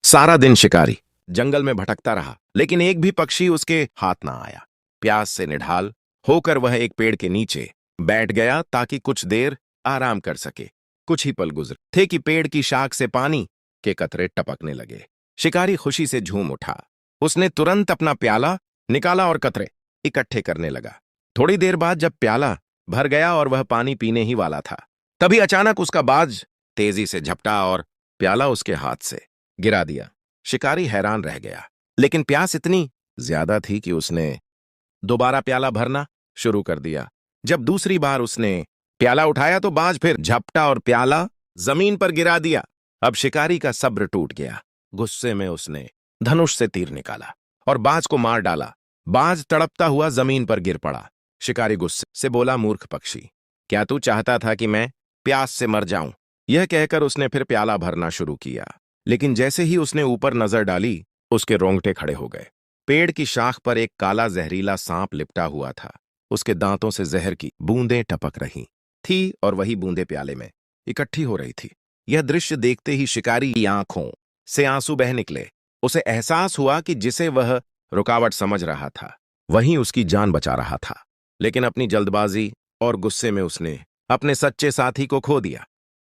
सारा दिन शिकारी जंगल में भटकता रहा, लेकिन एक भी पक्षी उसके हाथ ना आया। प्यास से निढाल होकर वह एक पेड़ के नीचे बैठ गया ताकि कुछ देर आराम कर सके। कुछ ही पल गुजरे थे कि पेड़ की शाख से पानी के कतरे टपकने लगे। शिकारी खुशी से झूम उठा। उसने तुरंत अपना प्याला निकाला और कतरे इकट्ठे करने लगा। थोड़ी देर बाद जब प्याला भर गया और वह पानी पीने ही वाला था, तभी अचानक उसका बाज तेजी से झपटा और प्याला उसके हाथ से गिरा दिया। शिकारी हैरान रह गया, लेकिन प्यास इतनी ज्यादा थी कि उसने दोबारा प्याला भरना शुरू कर दिया। जब दूसरी बार उसने प्याला उठाया तो बाज फिर झपटा और प्याला जमीन पर गिरा दिया। अब शिकारी का सब्र टूट गया। गुस्से में उसने धनुष से तीर निकाला और बाज को मार डाला। बाज तड़पता हुआ जमीन पर गिर पड़ा। शिकारी गुस्से से बोला, मूर्ख पक्षी, क्या तू चाहता था कि मैं प्यास से मर जाऊं? यह कहकर उसने फिर प्याला भरना शुरू किया, लेकिन जैसे ही उसने ऊपर नजर डाली, उसके रोंगटे खड़े हो गए। पेड़ की शाख पर एक काला जहरीला सांप लिपटा हुआ था। उसके दांतों से जहर की बूंदें टपक रही थी और वही बूंदें प्याले में इकट्ठी हो रही थी। यह दृश्य देखते ही शिकारी की आंखों से आंसू बह निकले। उसे एहसास हुआ कि जिसे वह रुकावट समझ रहा था, वहीं उसकी जान बचा रहा था। लेकिन अपनी जल्दबाजी और गुस्से में उसने अपने सच्चे साथी को खो दिया।